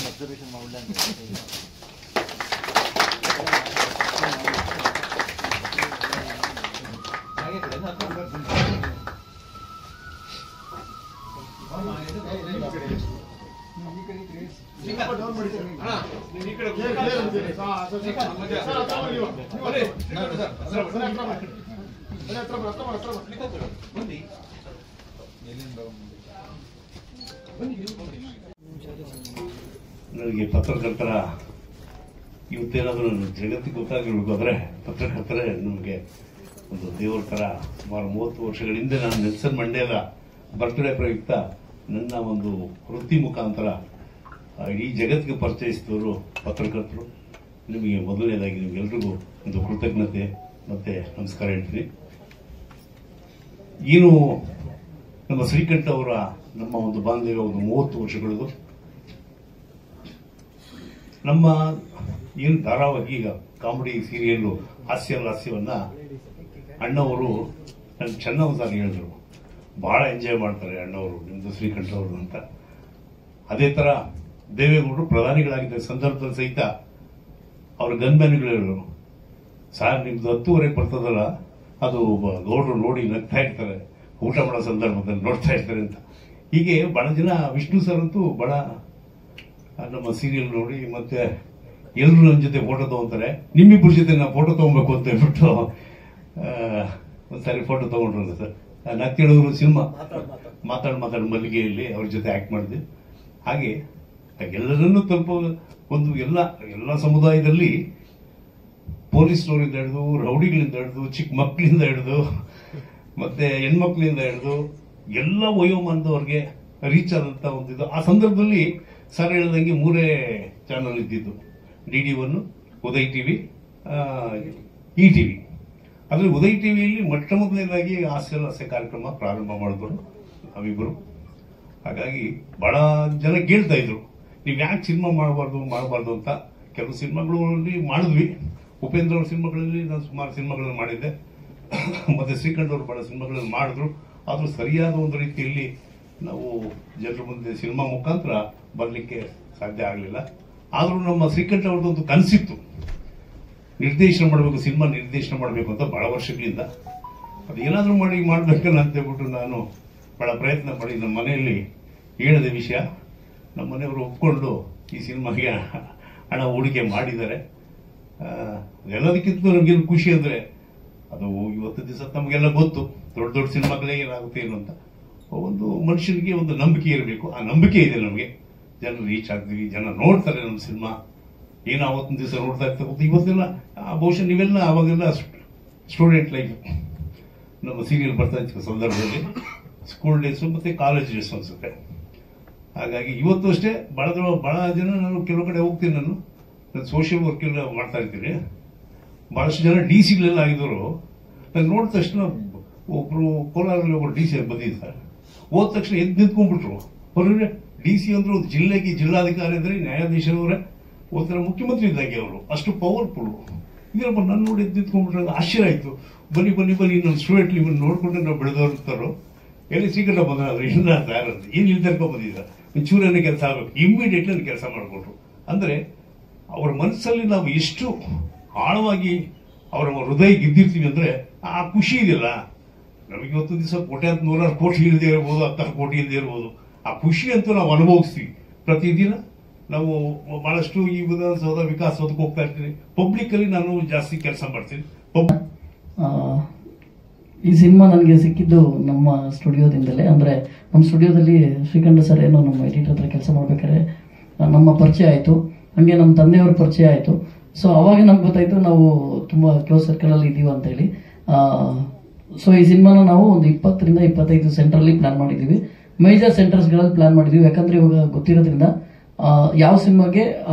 Observation ಮಾಡಲ್ಲ ನನಗೆ ಪತ್ರಕರ್ತರ ಇವತ್ತೇನಾದರೂ ಜಗತ್ತಿಗೆ ಗೊತ್ತಾಗಿರ್ಬೇಕಾದ್ರೆ ಪತ್ರಕರ್ತರೇ ನಮಗೆ ಒಂದು ದೇವರ ಥರ. ಸುಮಾರು 30 ವರ್ಷಗಳ ಹಿಂದೆ ನಾನು ನೆಲ್ಸನ್ ಮಂಡೇಲ ಬರ್ತ್ಡೇ ಪ್ರಯುಕ್ತ ನನ್ನ ಒಂದು ವೃತ್ತಿ ಮುಖಾಂತರ ಇಡೀ ಜಗತ್ತಿಗೆ ಪರಿಚಯಿಸಿದವರು ಪತ್ರಕರ್ತರು. ನಿಮಗೆ ಮೊದಲನೇದಾಗಿ ನಿಮಗೆಲ್ರಿಗೂ ಒಂದು ಕೃತಜ್ಞತೆ ಮತ್ತೆ ನಮಸ್ಕಾರ ಹೇಳ್ತೀನಿ. ಏನು ನಮ್ಮ ಶ್ರೀಕಂಠ ಅವರ ನಮ್ಮ ಒಂದು ಬಾಂಧವ್ಯ ಒಂದು 30 ವರ್ಷಗಳದು. ನಮ್ಮ ಏನು ಧಾರಾವಾಹಿ ಈಗ ಕಾಮಿಡಿ ಸೀರಿಯಲ್ಲು ಹಾಸ್ಯವನ್ನ ಅಣ್ಣವರು ನನ್ನ ಚೆನ್ನಾಗಿ ಹೇಳಿದ್ರು, ಬಹಳ ಎಂಜಾಯ್ ಮಾಡ್ತಾರೆ ಅಣ್ಣವರು ನಿಮ್ದು ಶ್ರೀಕಂಠ ಅವರು ಅಂತ. ಅದೇ ತರ ದೇವೇಗೌಡರು ಪ್ರಧಾನಿಗಳಾಗಿದ್ದ ಸಂದರ್ಭದಲ್ಲಿ ಸಹಿತ ಅವ್ರ ಗನ್ಮ್ಯಾನ್ಗಳು ಹೇಳಿದ್ರು, ಸಾರ್ ನಿಮ್ದು 10:30 ಬರ್ತದಲ್ಲ ಅದು ಗೌಡರು ನೋಡಿ ನಗ್ತಾ ಇರ್ತಾರೆ, ಊಟ ಮಾಡೋ ಸಂದರ್ಭದಲ್ಲಿ ನೋಡ್ತಾ ಇರ್ತಾರೆ ಅಂತ. ಹೀಗೆ ಬಹಳ ಜನ ವಿಷ್ಣು ಸರ್ ಅಂತೂ ಬಹಳ ನಮ್ಮ ಸೀರಿಯಲ್ ನೋಡಿ ಮತ್ತೆ ಎಲ್ಲರೂ ನನ್ನ ಜೊತೆ ಫೋಟೋ ತಗೊಂತಾರೆ. ನಿಮ್ಮಿಬ್ಬರ ಜೊತೆ ನಾವು ಫೋಟೋ ತಗೊಬೇಕು ಅಂತ ಹೇಳ್ಬಿಟ್ಟು ಒಂದ್ಸಾರಿ ಫೋಟೋ ತಗೊಂಡ್ರು ಸರ್. ನಕ್ಕಿಡೋರು ಸಿನಿಮಾ ಮಾತಾಡ್ ಮಲ್ಲಿಗೆಯಲ್ಲಿ ಅವ್ರ ಜೊತೆ ಆಕ್ಟ್ ಮಾಡಿದೆ. ಹಾಗೆ ಎಲ್ಲರನ್ನೂ ತಲುಪೋ ಒಂದು ಎಲ್ಲ ಸಮುದಾಯದಲ್ಲಿ ಪೊಲೀಸ್ನವರಿಂದ ಹಿಡಿದು ರೌಡಿಗಳಿಂದ ಹಿಡಿದು ಚಿಕ್ಕ ಮಕ್ಕಳಿಂದ ಹಿಡಿದು ಮತ್ತೆ ಹೆಣ್ಮಕ್ಳಿಂದ ಹಿಡಿದು ಎಲ್ಲ ವಯೋಮಾನದವ್ರಿಗೆ ರೀಚ್ ಆದಂತ ಒಂದಿದು. ಆ ಸಂದರ್ಭದಲ್ಲಿ ಸರ್ ಹೇಳ್ದಂಗೆ 3 ಚಾನಲ್ ಇದ್ದಿದ್ದು, DD1, ಉದಯ್ ಟಿವಿ, ETV. ಅದ್ರಲ್ಲಿ ಉದಯ್ ಟಿವಿಯಲ್ಲಿ ಮೊಟ್ಟ ಮೊದಲನೇದಾಗಿ ಹಾಸ್ಯ ಕಾರ್ಯಕ್ರಮ ಪ್ರಾರಂಭ ಮಾಡಿದ್ರು ನಾವಿಬ್ಬರು. ಹಾಗಾಗಿ ಬಹಳ ಜನ ಕೇಳ್ತಾ ಇದ್ರು, ನೀವು ಯಾಕೆ ಸಿನಿಮಾ ಮಾಡಬಾರ್ದು ಅಂತ. ಕೆಲವು ಸಿನಿಮಾಗಳಲ್ಲಿ ಮಾಡಿದ್ವಿ. ಉಪೇಂದ್ರ ಅವ್ರ ಸಿನಿಮಾಗಳಲ್ಲಿ ನಾನು ಸುಮಾರು ಸಿನಿಮಾಗಳನ್ನು ಮಾಡಿದ್ದೆ, ಮತ್ತೆ ಶ್ರೀಕಂಠ ಅವರು ಬಹಳ ಸಿನಿಮಾಗಳನ್ನು ಮಾಡಿದ್ರು. ಆದ್ರೂ ಸರಿಯಾದ ಒಂದು ರೀತಿಯಲ್ಲಿ ನಾವು ಜನರ ಮುಂದೆ ಸಿನಿಮಾ ಮುಖಾಂತರ ಬರಲಿಕ್ಕೆ ಸಾಧ್ಯ ಆಗಲಿಲ್ಲ. ಆದ್ರೂ ನಮ್ಮ ಶ್ರೀಕಂಠ ಅವ್ರದ್ದೊಂದು ಕನಸಿತ್ತು, ನಿರ್ದೇಶನ ಮಾಡಬೇಕು, ಸಿನಿಮಾ ನಿರ್ದೇಶನ ಮಾಡಬೇಕು ಅಂತ ಬಹಳ ವರ್ಷಗಳಿಂದ. ಅದೇನಾದ್ರೂ ಮಾಡ್ಬೇಕಲ್ಲ ಅಂತ ಹೇಳ್ಬಿಟ್ಟು ನಾನು ಬಹಳ ಪ್ರಯತ್ನ ಪಡಿ ನಮ್ಮ ಮನೆಯಲ್ಲಿ ಹೇಳಿದ ವಿಷಯ. ನಮ್ಮ ಮನೆಯವರು ಒಪ್ಕೊಂಡು ಈ ಸಿನಿಮಾಗೆ ಹಣ ಹೂಡಿಕೆ ಮಾಡಿದ್ದಾರೆ. ಎಲ್ಲದಕ್ಕಿಂತ ನಮಗೇನು ಖುಷಿ ಅಂದ್ರೆ ಅದು ಇವತ್ತು ದಿವಸ ನಮಗೆಲ್ಲ ಗೊತ್ತು, ದೊಡ್ಡ ಸಿನಿಮಾಗಳೇ ಏನಾಗುತ್ತೆ ಏನು ಅಂತ. ಒಂದು ಮನುಷ್ಯನಿಗೆ ಒಂದು ನಂಬಿಕೆ ಇರಬೇಕು. ಆ ನಂಬಿಕೆ ಇದೆ ನಮಗೆ. ಜನರು ರೀಚ್ ಆಗ್ತೀವಿ, ಜನ ನೋಡ್ತಾರೆ ನಮ್ಮ ಸಿನಿಮಾ. ಏನು ಅವತ್ತಿನ ದಿವಸ ನೋಡ್ತಾ ಇರ್ತಾರೆ ಇವತ್ತೆಲ್ಲ. ಬಹುಶಃ ನೀವೆಲ್ಲ ಅವಾಗೆಲ್ಲ ಸ್ಟೂಡೆಂಟ್ ಲೈಫ್ ನಮ್ಮ ಸೀರಿಯಲ್ ಬರ್ತಾ ಇತ್ತು ಸಂದರ್ಭದಲ್ಲಿ, ಸ್ಕೂಲ್ ಡೇಸು ಮತ್ತೆ ಕಾಲೇಜ್ ಡೇಸ್ ಅನ್ಸುತ್ತೆ. ಹಾಗಾಗಿ ಇವತ್ತು ಅಷ್ಟೇ ಬಹಳ ಜನ ನಾನು ಕೆಲವು ಕಡೆ ಹೋಗ್ತೀನಿ. ನಾನು ಸೋಷಿಯಲ್ ವರ್ಕ್ ಎಲ್ಲ ಮಾಡ್ತಾ ಇರ್ತೀನಿ. ಬಹಳಷ್ಟು ಜನ DC ಆಗಿದ್ರು. ನಾನು ನೋಡಿದ ತಕ್ಷಣ ಒಬ್ರು ಕೋಲಾರಲ್ಲಿ ಒಬ್ಬರು DC ಬಂದಿದ್ದಾರೆ. ಹೋದ ತಕ್ಷಣ ಎದ್ದು ನಿಂತ್ಕೊಂಡ್ಬಿಟ್ರು. ಅವ್ರಿಗೆ DC ಅಂದ್ರೆ ಒಂದು ಜಿಲ್ಲೆಗೆ ಜಿಲ್ಲಾಧಿಕಾರಿ ಅಂದ್ರೆ ನ್ಯಾಯಾಧೀಶರವರೇ ಒಂಥರ ಮುಖ್ಯಮಂತ್ರಿ ಇದ್ದಾಗೆ ಅವರು, ಅಷ್ಟು ಪವರ್ಫುಲ್. ಇದರಪ್ಪ ನನ್ನ ನೋಡಿ ಎದ್ದು ನಿಂತ್ಕೊಂಡ್ಬಿಟ್ರೆ ಆಶ್ಚರ್ಯ ಆಯ್ತು. ಬನ್ನಿ ನಮ್ಮ ಸ್ಟೂಡೆಂಟ್ ನಿಮ್ಮನ್ನು ನೋಡ್ಕೊಂಡು ನಾವು ಬೆಳೆದವ್ರು ಎಲ್ಲಿ ಶ್ರೀಕಂಠ ಬಂದ್ರೆ ಇಲ್ಲ ಯಾರಂತ ಏನ್ ಇಲ್ದರ್ಕೊಂಡ್ ಬಂದಿದ್ದ, ಒಂಚೂರನ್ನೇ ಕೆಲಸ ಆಗ್ಬೇಕು, ಇಮ್ಮಿಡಿಯೇಟ್ಲಿ ಕೆಲಸ ಮಾಡಿಕೊಟ್ರು. ಅಂದ್ರೆ ಅವರ ಮನಸ್ಸಲ್ಲಿ ನಾವು ಎಷ್ಟು ಆಳವಾಗಿ ಅವರ ಹೃದಯ ಗೆದ್ದಿರ್ತೀವಿ ಅಂದ್ರೆ ಆ ಖುಷಿ ಇದೆಯಲ್ಲ. ನಮಗೆ ಇವತ್ತು ದಿವಸ ನೂರಾರು ಕೋಟಿ ಇಲ್ಲದೆ ಇರ್ಬೋದು, 10 ಕೋಟಿ ಇಲ್ಲದೆ ಇರ್ಬೋದು. ಆ ಖುಷಿ ಅಂತೂ ನಾವು ಅನುಭವಿಸ್ತೀವಿ ಪ್ರತಿದಿನ. ನಾವು ಬಹಳಷ್ಟು ಈ ವಿಧಾನಸೌಧ ವಿಕಾಸಕ್ಕೆ ಹೋಗ್ತಾ ಇರ್ತೀನಿ. ಪಬ್ಲಿಕ್ ಅಲ್ಲಿ ನಾನು ಜಾಸ್ತಿ ಕೆಲಸ ಮಾಡ್ತೀನಿ. ಈ ಸಿನಿಮಾ ನನಗೆ ಸಿಕ್ಕಿದ್ದು ನಮ್ಮ ಸ್ಟುಡಿಯೋದಿಂದಲೇ. ಅಂದ್ರೆ ನಮ್ಮ ಸ್ಟುಡಿಯೋದಲ್ಲಿ ಶ್ರೀಕಂಠ ಸರ್ ಏನೋ ನಮ್ಮ ಎಡಿಟರ್ ಹತ್ರ ಕೆಲಸ ಮಾಡ್ಬೇಕಾದ್ರೆ ನಮ್ಮ ಪರಿಚಯ ಆಯ್ತು. ಹಂಗೆ ನಮ್ಮ ತಂದೆಯವ್ರ ಪರಿಚಯ ಆಯ್ತು. ಸೊ ಅವಾಗ ನಮ್ಗೆ ಗೊತ್ತಾಯ್ತು ನಾವು ತುಂಬಾ ಕ್ಲೋಸ್ ಸರ್ಕಲ್ ಅಲ್ಲಿ ಇದೀವಿ ಅಂತ ಹೇಳಿ. ಸೊ ಈ ಸಿನಿಮಾನ ನಾವು ಒಂದು 20 ರಿಂದ 25 ಸೆಂಟರ್ಲಿ ಪ್ಲಾನ್ ಮಾಡಿದೀವಿ. ಮೇಜರ್ ಸೆಂಟರ್ಸ್ ಗಳಲ್ಲಿ ಪ್ಲಾನ್ ಮಾಡಿದೀವಿ. ಯಾಕಂದ್ರೆ ಇವಾಗ ಗೊತ್ತಿರೋದ್ರಿಂದ ಯಾವ ಸಿನಿಮಾಗೆ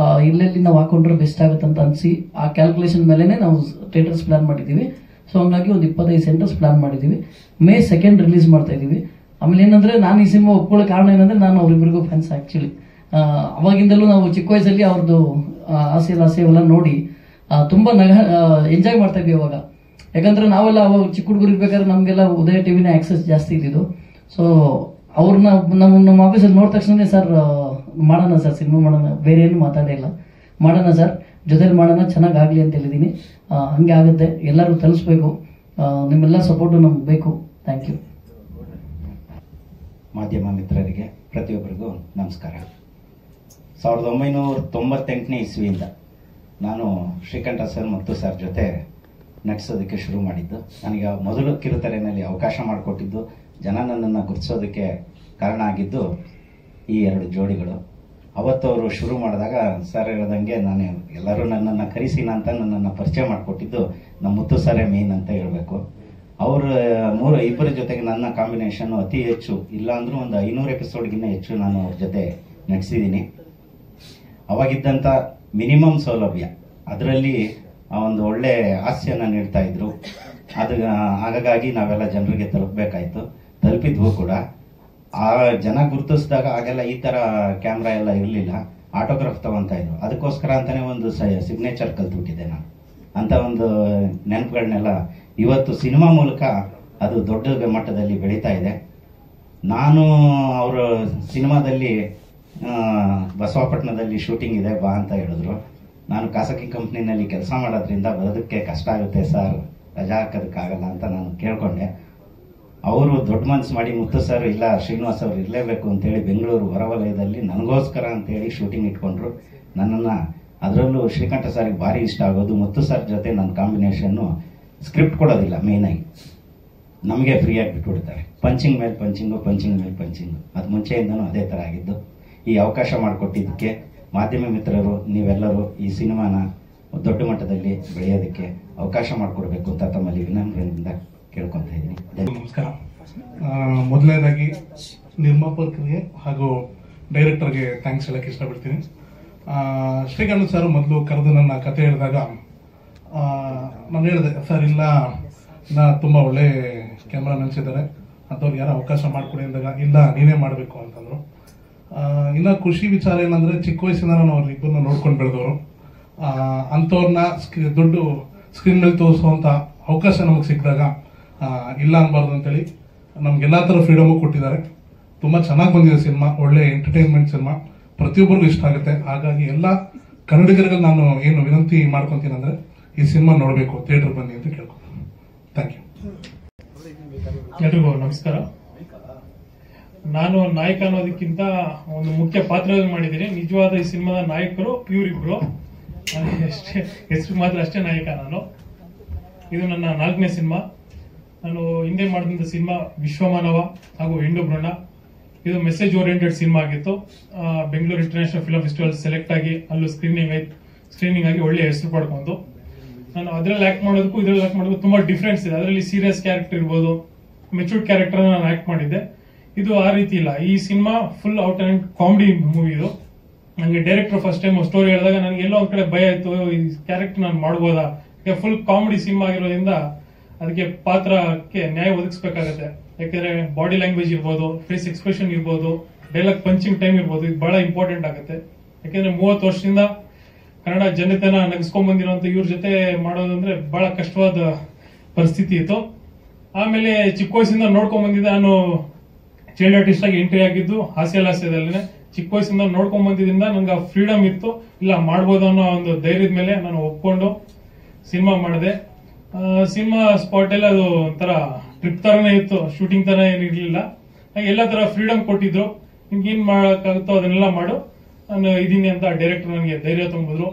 ಎಲ್ಲೆಲ್ಲಿ ನಾವು ಹಾಕೊಂಡ್ರೆ ಬೆಸ್ಟ್ ಆಗುತ್ತೆ ಅಂತ ಅನ್ಸಿ ಆ ಕ್ಯಾಲ್ಕುಲೇಷನ್ ಮೇಲೆನೆ ನಾವು ಥಿಯೇಟರ್ಸ್ ಪ್ಲಾನ್ ಮಾಡಿದೀವಿ. ಸೊ ಹಂಗಾಗಿ ಒಂದು 25 ಸೆಂಟರ್ಸ್ ಪ್ಲಾನ್ ಮಾಡಿದೀವಿ. May 2 ರಿಲೀಸ್ ಮಾಡ್ತಾ ಇದೀವಿ. ಆಮೇಲೆ ಏನಂದ್ರೆ ನಾನು ಈ ಸಿನಿಮಾ ಒಪ್ಕೊಳ್ಳೋ ಕಾರಣ ಏನಂದ್ರೆ ನಾನು ಅವರಿಬ್ಬರಿಗೂ ಫ್ಯಾನ್ಸ್ ಆಕ್ಚುಲಿ. ಅವಾಗಿಂದಲೂ ನಾವು ಚಿಕ್ಕ ವಯಸ್ಸಲ್ಲಿ ಅವ್ರದ್ದು ಹಾಸ್ಯವೆಲ್ಲ ನೋಡಿ ತುಂಬಾ ಎಂಜಾಯ್ ಮಾಡ್ತಾ ಇದ್ವಿ ಅವಾಗ. ಯಾಕಂದ್ರೆ ನಾವೆಲ್ಲ ಅವಾಗ ಚಿಕ್ಕ ಹುಡುಗರು ಇರ್ಬೇಕಾದ್ರೆ ನಮ್ಗೆಲ್ಲ ಉದಯ ಟಿವಿನ ಆಕ್ಸೆಸ್ ಜಾಸ್ತಿ ಇದ್ದಿದ್ದು. ಸೊ ಅವ್ರನ್ನ ನಮ್ಮ ಆಫೀಸಲ್ಲಿ ನೋಡಿದ ತಕ್ಷಣ ಸರ್ ಮಾಡೋಣ ಸರ್, ಸಿನಿಮಾ ಮಾಡೋಣ, ಬೇರೆ ಏನು ಮಾತಾಡೇ ಇಲ್ಲ, ಮಾಡೋಣ ಸರ್, ಜೊತೆಲಿ ಮಾಡೋಣ, ಚೆನ್ನಾಗಾಗಲಿ ಅಂತ ಹೇಳಿದ್ದೀನಿ. ಹಂಗೆ ಆಗುತ್ತೆ, ಎಲ್ಲರೂ ತಲುಪಿಸ್ಬೇಕು, ನಿಮ್ಮೆಲ್ಲ ಸಪೋರ್ಟು ನಮ್ಗೆ ಬೇಕು. Thank you. ಮಾಧ್ಯಮ ಮಿತ್ರರಿಗೆ ಪ್ರತಿಯೊಬ್ಬರಿಗೂ ನಮಸ್ಕಾರ. 1998ನೇ ಇಸ್ವಿಯಿಂದ ನಾನು ಶ್ರೀಕಂಠ ಸರ್ ಮತ್ತು ಸರ್ ಜೊತೆ ನಟಿಸೋದಕ್ಕೆ ಶುರು ಮಾಡಿದ್ದು. ನನಗೆ ಮೊದಲು ಕಿರುತೆರೆಯಲ್ಲಿ ಅವಕಾಶ ಮಾಡಿಕೊಟ್ಟಿದ್ದು, ಜನ ನನ್ನನ್ನು ಗುರುತಿಸೋದಕ್ಕೆ ಕಾರಣ ಆಗಿದ್ದು ಈ 2 ಜೋಡಿಗಳು. ಅವತ್ತು ಅವರು ಶುರು ಮಾಡಿದಾಗ ಸರ್ ಹೇಳ್ದಂಗೆ ನಾನು ಎಲ್ಲರೂ ನನ್ನನ್ನು ಕರೆಸಿನ ಅಂತ ನನ್ನನ್ನು ಪರಿಚಯ ಮಾಡಿಕೊಟ್ಟಿದ್ದು ನಮ್ಮ ಮುತ್ತು ಸರೇ ಮೇನ್ ಅಂತ ಹೇಳಬೇಕು. ಅವರು ಇಬ್ಬರ ಜೊತೆಗೆ ನನ್ನ ಕಾಂಬಿನೇಷನ್ ಅತಿ ಹೆಚ್ಚು, ಇಲ್ಲ ಅಂದ್ರೂ ಒಂದು 500 ಎಪಿಸೋಡ್ಗಿಂತ ಹೆಚ್ಚು ನಾನು ಅವ್ರ ಜೊತೆ ನಟಿಸಿದ್ದೀನಿ. ಅವಾಗಿದ್ದಂಥ ಮಿನಿಮಮ್ ಸೌಲಭ್ಯ, ಅದರಲ್ಲಿ ಒಂದು ಒಳ್ಳೆ ಹಾಸ್ಯನ ನೀಡ್ತಾ ಇದ್ರು. ಹಾಗಾಗಿ ನಾವೆಲ್ಲ ಜನರಿಗೆ ತಲುಪಬೇಕಾಯ್ತು, ತಲುಪಿದ್ವು ಕೂಡ. ಆ ಜನ ಗುರುತಿಸಿದಾಗ ಆಗೆಲ್ಲ ಈ ಥರ ಕ್ಯಾಮ್ರಾ ಎಲ್ಲ ಇರಲಿಲ್ಲ, ಆಟೋಗ್ರಾಫ್ ತಗೊತಾ ಇದ್ರು. ಅದಕ್ಕೋಸ್ಕರ ಅಂತಾನೆ ಒಂದು ಸಿಗ್ನೇಚರ್ ಕಲ್ತ್ಬಿಟ್ಟಿದ್ದೆ ನಾನು. ಅಂತ ಒಂದು ನೆನಪುಗಳನ್ನೆಲ್ಲ ಇವತ್ತು ಸಿನಿಮಾ ಮೂಲಕ ಅದು ದೊಡ್ಡ ಮಟ್ಟದಲ್ಲಿ ಬೆಳೀತಾ ಇದೆ. ನಾನು ಅವರ ಸಿನಿಮಾದಲ್ಲಿ ಬಸವಪಟ್ಟಣದಲ್ಲಿ ಶೂಟಿಂಗ್ ಇದೆ ಬಾ ಅಂತ ಹೇಳಿದ್ರು. ನಾನು ಖಾಸಗಿ ಕಂಪ್ನಿನಲ್ಲಿ ಕೆಲಸ ಮಾಡೋದ್ರಿಂದ ಬರೋದಕ್ಕೆ ಕಷ್ಟ ಆಗುತ್ತೆ ಸರ್, ರಜಾ ಹಾಕೋದಕ್ಕಾಗಲ್ಲ ಅಂತ ನಾನು ಕೇಳ್ಕೊಂಡೆ. ಅವರು ದೊಡ್ಡ ಮನಸ್ಸು ಮಾಡಿ ಮುತ್ತು ಸರ್ ಇಲ್ಲ ಶ್ರೀನಿವಾಸ್ ಅವರು ಇರಲೇಬೇಕು ಅಂತೇಳಿ ಬೆಂಗಳೂರು ಹೊರವಲಯದಲ್ಲಿ ನನಗೋಸ್ಕರ ಅಂತೇಳಿ ಶೂಟಿಂಗ್ ಇಟ್ಕೊಂಡ್ರು. ನನ್ನನ್ನು ಅದರಲ್ಲೂ ಶ್ರೀಕಂಠ ಸರ್ಗೆ ಭಾರಿ ಇಷ್ಟ ಆಗೋದು, ಮುತ್ತು ಸರ್ ಜೊತೆ ನನ್ನ ಕಾಂಬಿನೇಷನ್ನು ಸ್ಕ್ರಿಪ್ಟ್ ಕೊಡೋದಿಲ್ಲ, ಮೇಯ್ನಾಗಿ ನಮಗೆ ಫ್ರೀಯಾಗಿ ಬಿಟ್ಬಿಡ್ತಾರೆ. ಪಂಚಿಂಗ್ ಮೇಲೆ ಪಂಚಿಂಗು, ಪಂಚಿಂಗ್ ಮೇಲೆ ಪಂಚಿಂಗು. ಅದು ಮುಂಚೆಯಿಂದನೂ ಅದೇ ಥರ ಆಗಿದ್ದು. ಈ ಅವಕಾಶ ಮಾಡಿಕೊಟ್ಟಿದ್ದಕ್ಕೆ ಮಾಧ್ಯಮ ಮಿತ್ರರು ನೀವೆಲ್ಲರೂ ಈ ಸಿನಿಮಾನ ದೊಡ್ಡ ಮಟ್ಟದಲ್ಲಿ ಬೆಳೆಯೋದಕ್ಕೆ ಅವಕಾಶ ಮಾಡಿಕೊಡ್ಬೇಕು ಅಂತ ತಮ್ಮಲ್ಲಿ ವಿನಮ್ರದಿಂದ ಕೇಳ್ಕೊತ ಇದ್ದೀನಿ. ನಮಸ್ಕಾರ. ಮೊದಲನೇದಾಗಿ ನಿರ್ಮಾಪಕರಿಗೆ ಹಾಗೂ ಡೈರೆಕ್ಟರ್ಗೆ ಥ್ಯಾಂಕ್ಸ್ ಹೇಳಕ್ಕೆ ಇಷ್ಟಪಡ್ತೀನಿ. ಶ್ರೀಕಂಠ ಸರ್ ಮೊದಲು ಕರೆದು ನನ್ನ ಕತೆ ಹೇಳಿದಾಗ ನಾನು ಹೇಳಿದೆ, ಸರ್ ಇಲ್ಲ ತುಂಬ ಒಳ್ಳೆ ಕ್ಯಾಮ್ರಾ ನೆನೆಸಿದ್ದಾರೆ, ಅಂಥವ್ರಿಗೆ ಯಾರು ಅವಕಾಶ ಮಾಡಿಕೊಡಿ ಅಂದಾಗ ಇಲ್ಲ ನೀನೇ ಮಾಡಬೇಕು ಅಂತಂದರು. ಇನ್ನು ಖುಷಿ ವಿಚಾರ ಏನಂದರೆ, ಚಿಕ್ಕ ವಯಸ್ಸಿಂದ ನಾನು ಅವ್ರಿಬ್ಬರನ್ನ ನೋಡ್ಕೊಂಡು ಬೆಳೆದವರು. ಅಂಥವ್ರನ್ನ ದೊಡ್ಡ ಸ್ಕ್ರೀನ್ ಮೇಲೆ ತೋರಿಸುವಂಥ ಅವಕಾಶ ನಮಗೆ ಸಿಕ್ಕಿದಾಗ ಇಲ್ಲ ಅನ್ಬಾರ್ದು ಅಂತೇಳಿ ನಮ್ಗೆಲ್ಲ ಥರ ಫ್ರೀಡಮು ಕೊಟ್ಟಿದ್ದಾರೆ. ತುಂಬ ಚೆನ್ನಾಗಿ ಬಂದಿದೆ ಸಿನಿಮಾ, ಒಳ್ಳೆ ಎಂಟರ್ಟೈನ್ಮೆಂಟ್ ಸಿನಿಮಾ, ಪ್ರತಿಯೊಬ್ಬರಿಗೂ ಇಷ್ಟ ಆಗುತ್ತೆ. ಹಾಗಾಗಿ ಎಲ್ಲ ಕನ್ನಡಿಗರಿಗೆ ನಾನು ಏನು ವಿನಂತಿ ಮಾಡ್ಕೊತೀನಿ ಅಂದರೆ ಈ ಸಿನಿಮಾ ನೋಡಬೇಕು, ಥಿಯೇಟರ್ ಬನ್ನಿ ಅಂತ ಕೇಳ್ಕೊತೀನಿ. Thank you. ಎಲ್ರಿಗೂ ನಮಸ್ಕಾರ. ನಾನು ನಾಯಕ ಅನ್ನೋದಕ್ಕಿಂತ ಒಂದು ಮುಖ್ಯ ಪಾತ್ರದಲ್ಲಿ ಮಾಡಿದ್ದೀನಿ. ನಿಜವಾದ ಈ ಸಿನಿಮಾದ ನಾಯಕರು ಇವರಿಬ್ರು, ಅಷ್ಟೇ ಹೆಸರು ಮಾತ್ರ ಅಷ್ಟೇ ನಾಯಕ ನಾನು. ಇದು ನನ್ನ 4ನೇ ಸಿನಿಮಾ. ನಾನು ಹಿಂದೆ ಮಾಡಿದಂಥ ಸಿನಿಮಾ ವಿಶ್ವಮಾನವ ಹಾಗೂ ಹೆಣ್ಣು ಭ್ರೂಣ. ಇದು ಮೆಸೇಜ್ ಓರಿಯೆಂಟೆಡ್ ಸಿನಿಮಾ ಆಗಿತ್ತು. Bengaluru international film festival select ಆಗಿ ಅಲ್ಲೂ ಸ್ಕ್ರೀನಿಂಗ್ ಆಗಿ ಒಳ್ಳೆ ಹೆಸರು ಪಡ್ಕೊಂಡು ನಾನು ಅದರಲ್ಲಿ ಆಕ್ಟ್ ಮಾಡೋದಕ್ಕೂ ಇದರಲ್ಲಿ ಆಕ್ಟ್ ಮಾಡೋದಕ್ಕೂ ತುಂಬಾ ಡಿಫ್ರೆನ್ಸ್ ಇದೆ. ಅದರಲ್ಲಿ ಸೀರಿಯಸ್ ಕ್ಯಾರೆಕ್ಟರ್ ಇರ್ಬೋದು, ಮೆಚೂರ್ಡ್ ಕ್ಯಾರೆಕ್ಟರ್ ನಾನು ಆಕ್ಟ್ ಮಾಡಿದ್ದೆ. ಇದು ಆ ರೀತಿ ಇಲ್ಲ. ಈ cinema full out and comedy movie. ಇದು ನನಗೆ ಡೈರೆಕ್ಟರ್ ಫಸ್ಟ್ ಟೈಮ್ ಸ್ಟೋರಿ ಹೇಳಿದಾಗ ನನಗೆ ಎಲ್ಲೋ ಒಂದ್ ಕಡೆ ಭಯ ಆಯ್ತು, ಈ ಕ್ಯಾರೆಕ್ಟರ್ ನಾನು ಮಾಡ್ಬೋದಾ. ಫುಲ್ ಕಾಮಿಡಿ ಸಿನಿಮಾ ಆಗಿರೋದ್ರಿಂದ ಅದಕ್ಕೆ ಪಾತ್ರಕ್ಕೆ ನ್ಯಾಯ ಒದಗಿಸಬೇಕಾಗತ್ತೆ. ಯಾಕಂದ್ರೆ ಬಾಡಿ ಲ್ಯಾಂಗ್ವೇಜ್ ಇರ್ಬೋದು, ಫೇಸ್ ಎಕ್ಸ್ಪ್ರೆಷನ್ ಇರ್ಬೋದು, ಡೈಲಾಗ್ ಪಂಚಿಂಗ್ ಟೈಮ್ ಇರ್ಬೋದು, ಇದು ಬಹಳ ಇಂಪಾರ್ಟೆಂಟ್ ಆಗುತ್ತೆ. ಯಾಕಂದ್ರೆ 30 ವರ್ಷದಿಂದ ಕನ್ನಡ ಜನತೆನ ನಗಿಸ್ಕೊಂಡ್ ಬಂದಿರೋಂತ ಇವ್ರ ಜೊತೆ ಮಾಡೋದಂದ್ರೆ ಬಹಳ ಕಷ್ಟವಾದ ಪರಿಸ್ಥಿತಿ ಇತ್ತು. ಆಮೇಲೆ ಚಿಕ್ಕ ವಯಸ್ಸಿಂದ ನೋಡ್ಕೊಂಡ್ ಬಂದಿದ್ದೆ. ನಾನು ಚೈಲ್ಡ್ ಆರ್ಟಿಸ್ಟ್ ಆಗಿ ಎಂಟ್ರಿ ಆಗಿದ್ದು ಹಾಸ್ಯದಲ್ಲೇ. ಚಿಕ್ಕ ವಯಸ್ಸಿಂದ ನೋಡ್ಕೊಂಡ್ ಬಂದಿದ್ರಿಂದ ನಂಗೆ ಫ್ರೀಡಮ್ ಇತ್ತು, ಇಲ್ಲ ಮಾಡ್ಬೋದು ಅನ್ನೋ ಒಂದು ಧೈರ್ಯದ ಮೇಲೆ ನಾನು ಒಪ್ಕೊಂಡು ಸಿನಿಮಾ ಮಾಡಿದೆ. ಸಿನಿಮಾ ಸ್ಪಾಟ್ ಅಲ್ಲಿ ಅದು ಒಂಥರ ಟ್ರಿಪ್ ತರನೇ ಇತ್ತು, ಶೂಟಿಂಗ್ ತರ ಏನಿರ್ಲಿಲ್ಲ. ಎಲ್ಲ ತರ ಫ್ರೀಡಮ್ ಕೊಟ್ಟಿದ್ರು, ನಿಮ್ಗೆ ಏನ್ ಮಾಡಕ್ಕಾಗುತ್ತೋ ಅದನ್ನೆಲ್ಲ ಮಾಡು, ನಾನು ಇದೀನಿ ಅಂತ ಡೈರೆಕ್ಟರ್ ನನಗೆ ಧೈರ್ಯ ತುಂಬಿದ್ರು.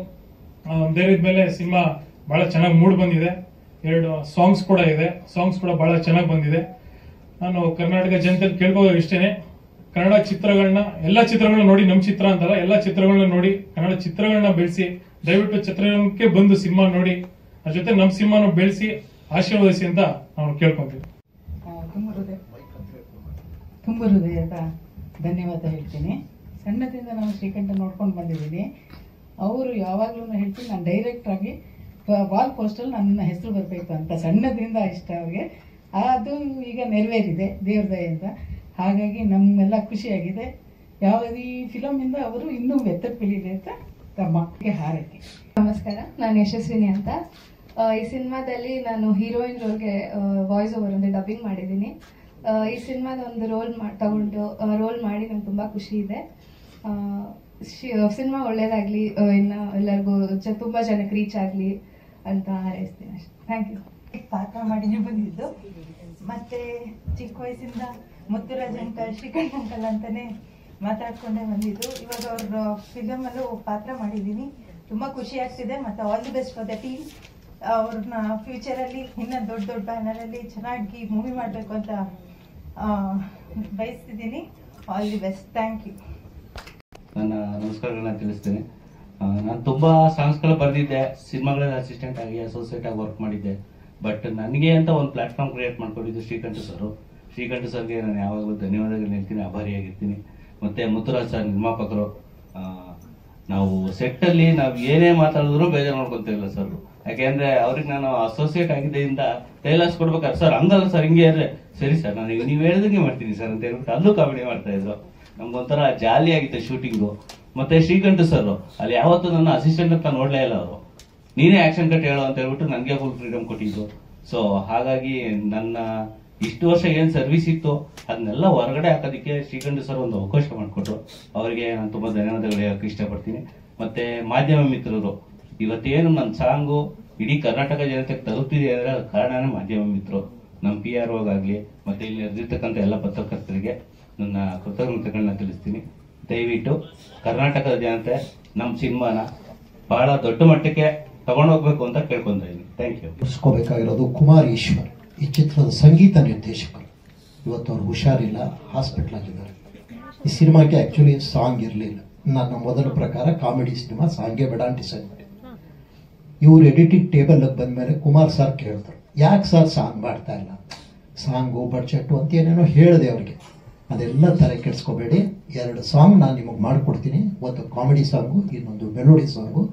ಧೈರ್ಯದ ಮೇಲೆ ಸಿನಿಮಾ ಬಹಳ ಚೆನ್ನಾಗಿ ಮೂಡ್ ಬಂದಿದೆ. 2 ಸಾಂಗ್ಸ್ ಕೂಡ ಇದೆ, ಸಾಂಗ್ಸ್ ಕೂಡ ಬಹಳ ಚೆನ್ನಾಗಿ ಬಂದಿದೆ. ನಾನು ಕರ್ನಾಟಕ ಜನತೆ ಕೇಳ್ಬೋದು ಇಷ್ಟೇನೆ, ಕನ್ನಡ ಚಿತ್ರಗಳನ್ನ, ಎಲ್ಲ ಚಿತ್ರಗಳನ್ನ ನೋಡಿ, ನಮ್ ಚಿತ್ರ ಅಂತಲ್ಲ, ಎಲ್ಲ ಚಿತ್ರಗಳನ್ನ ನೋಡಿ, ಕನ್ನಡ ಚಿತ್ರಗಳನ್ನ ಬೆಳೆಸಿ, ದಯವಿಟ್ಟು ಚಿತ್ರರಂಗಕ್ಕೆ ಬಂದು ಸಿನಿಮಾ ನೋಡಿ, ಅದ್ರ ಜೊತೆ ನಮ್ ಸಿನಿಮಾನು ಬೆಳೆಸಿ ಆಶೀರ್ವದಿಸಿ ಅಂತ ನಾವು ಕೇಳ್ಕೊಂತೀವಿ. ತುಂಬ ಹೃದಯದ ಧನ್ಯವಾದ ಹೇಳ್ತೀನಿ. ಸಣ್ಣದಿಂದ ನಾನು ಶ್ರೀಕಂಠ ನೋಡ್ಕೊಂಡು ಬಂದಿದ್ದೀನಿ. ಅವರು ಯಾವಾಗ್ಲೂ ಹೇಳ್ತೀನಿ, ನಾನು ಡೈರೆಕ್ಟ್ ಆಗಿ ವಾಲ್ ಪೋಸ್ಟಲ್ಲಿ ನನ್ನ ಹೆಸರು ಬರಬೇಕು ಅಂತ ಸಣ್ಣದ್ರಿಂದ ಇಷ್ಟ ಅವ್ರಿಗೆ. ಅದು ಈಗ ನೆರವೇರಿದೆ ದೇವ್ರ ದಯೆಯಿಂದ. ಹಾಗಾಗಿ ನಮ್ಮೆಲ್ಲ ಖುಷಿಯಾಗಿದೆ. ಈ ಫಿಲಮಿಂದ ಅವರು ಇನ್ನೂ ಎತ್ತಕ್ಕೆ ಬೆಳೀಲಿ ಅಂತ ತಮಗೆ ಹಾರೈಕೆ. ನಮಸ್ಕಾರ, ನಾನು ಯಶಸ್ವಿನಿ ಅಂತ. ಈ ಸಿನಿಮಾದಲ್ಲಿ ನಾನು ಹೀರೋಯಿನ್ ರೋಲ್ಗೆ ವಾಯ್ಸ್ ಓವರ್ ಅಂದ್ರೆ ಡಬ್ಬಿಂಗ್ ಮಾಡಿದ್ದೀನಿ. ಈ ಸಿನಿಮಾದ ಒಂದು ತಗೊಂಡು ರೋಲ್ ಮಾಡಿ ನಂಗೆ ತುಂಬ ಖುಷಿ ಇದೆ. ಸಿನಿಮಾ ಒಳ್ಳೇದಾಗಲಿ, ಇನ್ನು ಎಲ್ಲರಿಗೂ ತುಂಬ ಜನಕ್ಕೆ ರೀಚ್ ಆಗಲಿ ಅಂತ ಹಾರೈಸ್ತೀನಿ ಅಷ್ಟೇ. Thank you. ಪಾತ್ರ ಮಾಡಿನೇ ಬಂದಿದ್ದು, ಮತ್ತೆ ಚಿಕ್ಕ ವಯಸ್ಸಿಂದ ಮುತ್ತುರಾಜ್ ಅಂಕಲ್, ಶ್ರೀಕಂಠ ಅಂಕಲ್ ಅಂತಾನೆ ಮಾತಾಡ್ಕೊಂಡೇ ಬಂದಿದ್ದು. ಇವಾಗ ಅವ್ರ ಫಿಲಮಲ್ಲೂ ಪಾತ್ರ ಮಾಡಿದ್ದೀನಿ, ತುಂಬ ಖುಷಿ ಆಗ್ತಿದೆ. ಮತ್ತು all the best for the team. ಅವ್ರನ್ನ ಫ್ಯೂಚರಲ್ಲಿ ಇನ್ನೂ ದೊಡ್ಡ ದೊಡ್ಡ ಬ್ಯಾನರಲ್ಲಿ ಚೆನ್ನಾಗಿ ಮೂವಿ ಮಾಡಬೇಕು ಅಂತ ಬಯಸ್ತಿದ್ದೀನಿ. All the best. Thank you. ನನ್ನ ನಮಸ್ಕಾರಗಳನ್ನ ತಿಳಿಸ್ತೇನೆ. ನಾನು ತುಂಬ ಸಾಂಗ್ಸ್ಗಳು ಬರೆದಿದ್ದೆ, ಸಿನಿಮಾಗಳಲ್ಲಿ ಅಸಿಸ್ಟೆಂಟ್ ಆಗಿ ಅಸೋಸಿಯೇಟ್ ಆಗಿ ವರ್ಕ್ ಮಾಡಿದ್ದೆ. ಬಟ್ ನನಗೆ ಅಂತ ಒಂದು ಪ್ಲಾಟ್ಫಾರ್ಮ್ ಕ್ರಿಯೇಟ್ ಮಾಡ್ಕೊಂಡಿದ್ದು ಶ್ರೀಕಂಠ ಸರ್. ಶ್ರೀಕಂಠ ಸರ್ಗೆ ನಾನು ಯಾವಾಗಲೂ ಧನ್ಯವಾದಗಳು ಹೇಳ್ತೀನಿ, ಆಭಾರಿಯಾಗಿರ್ತೀನಿ. ಮತ್ತೆ ಮುತ್ತುರಾಜ್ ಸರ್ ನಿರ್ಮಾಪಕರು. ನಾವು ಸೆಟ್ಟಲ್ಲಿ ನಾವು ಏನೇ ಮಾತಾಡಿದ್ರು ಬೇಜಾರು ಮಾಡ್ಕೊಂತಿರಲಿಲ್ಲ ಸರ್. ಯಾಕೆಂದ್ರೆ ಅವ್ರಿಗೆ ನಾನು ಅಸೋಸಿಯೇಟ್ ಆಗಿದ್ದರಿಂದ ಡೈಲಾಗ್ಸ್ ಕೊಡ್ಬೇಕಾದ್ರೆ ಸರ್ ಹಂಗಲ್ಲ ಸರ್ ಹಿಂಗೆ ಅಂದ್ರೆ ಸರಿ ಸರ್ ನಾನು ನೀವು ಹೇಳಿದಂಗೆ ಮಾಡ್ತೀನಿ ಸರ್ ಅಂತ ಹೇಳ್ಬಿಟ್ಟು ಅಲ್ಲೂ ಕಾಮಿಡಿ ಮಾಡ್ತಾ ಇದ್ರು. ನಮ್ಗೊಂಥರ ಜಾಲಿ ಆಗಿತ್ತು ಶೂಟಿಂಗು. ಮತ್ತೆ ಶ್ರೀಕಂಠ ಸರ್ ಅಲ್ಲಿ ಯಾವತ್ತೂ ನನ್ನ ಅಸಿಸ್ಟೆಂಟ್ ಅಂತ ನೋಡ್ಲೇ ಇಲ್ಲ ಅವರು. ನೀನೇ ಆಕ್ಷನ್ ಕಟ್ ಹೇಳೋ ಅಂತ ಹೇಳ್ಬಿಟ್ಟು ನನಗೆ ಫುಲ್ ಫ್ರೀಡಮ್ ಕೊಟ್ಟಿದ್ದು. ಸೊ ಹಾಗಾಗಿ ನನ್ನ ಇಷ್ಟು ವರ್ಷ ಏನ್ ಸರ್ವಿಸ್ ಇತ್ತು ಅದನ್ನೆಲ್ಲ ಹೊರಗಡೆ ಹಾಕೋದಕ್ಕೆ ಶ್ರೀಕಂಠ ಸರ್ ಒಂದು ಅವಕಾಶ ಮಾಡಿಕೊಟ್ರು. ಅವರಿಗೆ ನಾನು ತುಂಬಾ ಧನ್ಯವಾದಗಳು ಹೇಳಕ್ಕೆ ಇಷ್ಟಪಡ್ತೀನಿ. ಮತ್ತೆ ಮಾಧ್ಯಮ ಮಿತ್ರರು, ಇವತ್ತೇನು ನನ್ನ ಸಾಂಗು ಇಡೀ ಕರ್ನಾಟಕ ಜನತೆಗೆ ತಲುಪ್ತಿದೆ ಅಂದ್ರೆ ಕಾರಣನೇ ಮಾಧ್ಯಮ ಮಿತ್ರರು. ನಮ್ಮ PRO ಗಾಗ್ಲಿ ಮತ್ತೆ ಇಲ್ಲಿ ಇರ್ತಕ್ಕಂಥ ಎಲ್ಲ ಪತ್ರಕರ್ತರಿಗೆ ನನ್ನ ಕೃತಜ್ಞತೆಗಳನ್ನ ತಿಳಿಸ್ತೀನಿ. ದಯವಿಟ್ಟು ಕರ್ನಾಟಕದ ಜನತೆ ನಮ್ಮ ಸಿನಿಮಾನ ಬಹಳ ದೊಡ್ಡ ಮಟ್ಟಕ್ಕೆ ತಗೊಂಡೋಗ್ಬೇಕು ಅಂತ ಕೇಳ್ಕೊಂತ ಇದ್ದೀನಿ. Thank you. ಉಳಿಸ್ಕೋಬೇಕಾಗಿರೋದು ಕುಮಾರ್ ಈಶ್ವರ್, ಈ ಚಿತ್ರದ ಸಂಗೀತ ನಿರ್ದೇಶಕರು. ಇವತ್ತು ಅವ್ರು ಹುಷಾರಿಲ್ಲ, ಹಾಸ್ಪಿಟಲ್ ಆಗಿದ್ದಾರೆ. ಈ ಸಿನಿಮಾಕ್ಕೆ ಆಕ್ಚುಲಿ ಸಾಂಗ್ ಇರಲಿಲ್ಲ. ನನ್ನ ಮೊದಲ ಪ್ರಕಾರ ಕಾಮಿಡಿ ಸಿನಿಮಾ, ಸಾಂಗೇ ಬೇಡ ಅಂತ ಡಿಸೈಡ್ ಮಾಡಿ. ಇವ್ರು ಎಡಿಟಿಂಗ್ ಟೇಬಲ್ ಬಂದ್ಮೇಲೆ ಕುಮಾರ್ ಸರ್ ಕೇಳಿದ್ರು, ಯಾಕೆ ಸರ್ ಸಾಂಗ್ ಮಾಡ್ತಾ ಇಲ್ಲ, ಸಾಂಗು ಬಡ್ಜೆಟ್ ಅಂತ ಏನೇನೋ ಹೇಳಿದೆ ಅವ್ರಿಗೆ. ಅದೆಲ್ಲ ತಲೆ ಕೆಡಿಸ್ಕೋಬೇಡಿ, 2 ಸಾಂಗ್ ನಾನು ನಿಮಗೆ ಮಾಡಿಕೊಡ್ತೀನಿ. ಒಂದು ಕಾಮಿಡಿ ಸಾಂಗು, ಇನ್ನೊಂದು ಮೆಲೋಡಿ ಸಾಂಗು.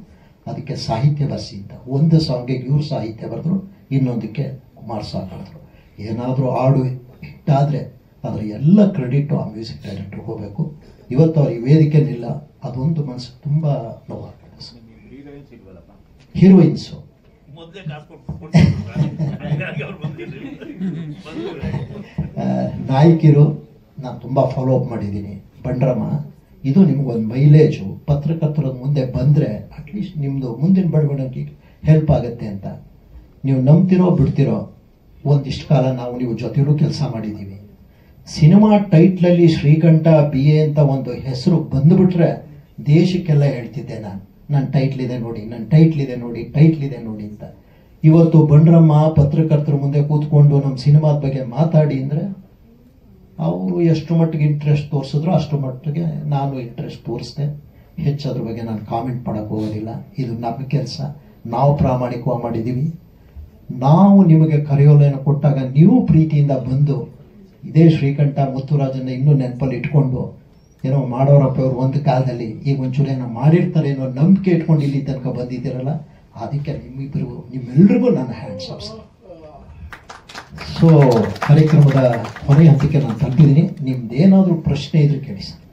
ಅದಕ್ಕೆ ಸಾಹಿತ್ಯ ಬರೆಸಿ ಅಂತ. ಒಂದು ಸಾಂಗಿಗೆ ಇವ್ರು ಸಾಹಿತ್ಯ ಬರೆದ್ರು, ಇನ್ನೊಂದಕ್ಕೆ ಕುಮಾರ್ ಸರ್ ಬರೆದ್ರು. ಏನಾದರೂ ಹಾಡು ಹಿಟ್ಟಾದರೆ ಅದರ ಎಲ್ಲ ಕ್ರೆಡಿಟ್ ಆ ಮ್ಯೂಸಿಕ್ ಡೈರೆಕ್ಟರ್ ಹೋಗಬೇಕು. ಇವತ್ತು ಅವ್ರ ಈ ವೇದಿಕೆ ನಿಲ್ಲ, ಅದೊಂದು ಮನಸ್ಸಿಗೆ ತುಂಬ ನೋವಾಗ್ತದೆ. ಹೀರೋಯಿನ್ಸು ನಾಯಕಿರು ನಾನು ತುಂಬ ಫಾಲೋ ಅಪ್ ಮಾಡಿದ್ದೀನಿ. ಬಂಡ್ರಮ್ಮ, ಇದು ನಿಮಗೊಂದು ಮೈಲೇಜು. ಪತ್ರಕರ್ತರ ಮುಂದೆ ಬಂದರೆ ಅಟ್ಲೀಸ್ಟ್ ನಿಮ್ಮದು ಮುಂದಿನ ಬೆಳವಣಿಗೆಗೆ ಹೆಲ್ಪ್ ಆಗುತ್ತೆ ಅಂತ. ನೀವು ನಂಬ್ತಿರೋ ಬಿಡ್ತಿರೋ, ಒಂದಿಷ್ಟು ಕಾಲ ನಾವು ನೀವು ಜೊತೆಲೂ ಕೆಲಸ ಮಾಡಿದ್ದೀವಿ. ಸಿನಿಮಾ ಟೈಟ್ಲಲ್ಲಿ ಶ್ರೀಕಂಠ BA ಅಂತ ಒಂದು ಹೆಸರು ಬಂದುಬಿಟ್ರೆ ದೇಶಕ್ಕೆಲ್ಲ ಹೇಳ್ತಿದ್ದೆ ನಾನು, ನನ್ನ ಟೈಟ್ಲ್ ಇದೆ ನೋಡಿ, ನನ್ನ ಟೈಟ್ಲ್ ಇದೆ ನೋಡಿ, ಟೈಟ್ಲ್ ಇದೆ ನೋಡಿ ಅಂತ. ಇವತ್ತು ಬಂಡ್ರಮ್ಮ ಪತ್ರಕರ್ತರ ಮುಂದೆ ಕೂತ್ಕೊಂಡು ನಮ್ಮ ಸಿನಿಮಾದ ಬಗ್ಗೆ ಮಾತಾಡಿ ಅಂದರೆ ಅವರು ಎಷ್ಟು ಮಟ್ಟಿಗೆ ಇಂಟ್ರೆಸ್ಟ್ ತೋರಿಸಿದ್ರು ಅಷ್ಟು ಮಟ್ಟಿಗೆ ನಾನು ಇಂಟ್ರೆಸ್ಟ್ ತೋರಿಸ್ದೆ. ಹೆಚ್ಚು ಅದ್ರ ಬಗ್ಗೆ ನಾನು ಕಾಮೆಂಟ್ ಮಾಡೋಕ್ಕೆ ಹೋಗೋದಿಲ್ಲ. ಇದು ನಮ್ಮ ಕೆಲಸ, ನಾವು ಪ್ರಾಮಾಣಿಕವಾಗಿ ಮಾಡಿದ್ದೀವಿ. ನಾವು ನಿಮಗೆ ಕರೆಯೋಲೆಯನ್ನು ಕೊಟ್ಟಾಗ ನೀವು ಪ್ರೀತಿಯಿಂದ ಬಂದು ಇದೇ ಶ್ರೀಕಂಠ ಮುತ್ತುರಾಜನ್ನ ಇನ್ನೂ ನೆನಪಲ್ಲಿ ಇಟ್ಕೊಂಡು ಏನೋ ಮಾಡೋರಪ್ಪ ಅವರು ಒಂದು ಕಾಲದಲ್ಲಿ ಈಗ ಒಂಚೂರು ಏನೋ ಮಾಡಿರ್ತಾರೆ ಏನೋ ನಂಬಿಕೆ ಇಟ್ಕೊಂಡು ಇಲ್ಲಿ ತನಕ ಬಂದಿದ್ದೀರಲ್ಲ, ಅದಕ್ಕೆ ನಿಮ್ಮೆಲ್ಲರಿಗೂ ನನ್ನ ಹ್ಯಾಂಡ್ಸ್ ಆಫ್ ಸರ್. ಸೊ ಕಾರ್ಯಕ್ರಮದ ಕೊನೆಯ ಹಂತಕ್ಕೆ ನಾನು ತಲುಪಿದ್ದೀನಿ. ನಿಮ್ದೇನಾದರೂ ಪ್ರಶ್ನೆ ಇದ್ರೆ ಕೇಳಿ ಸರ್.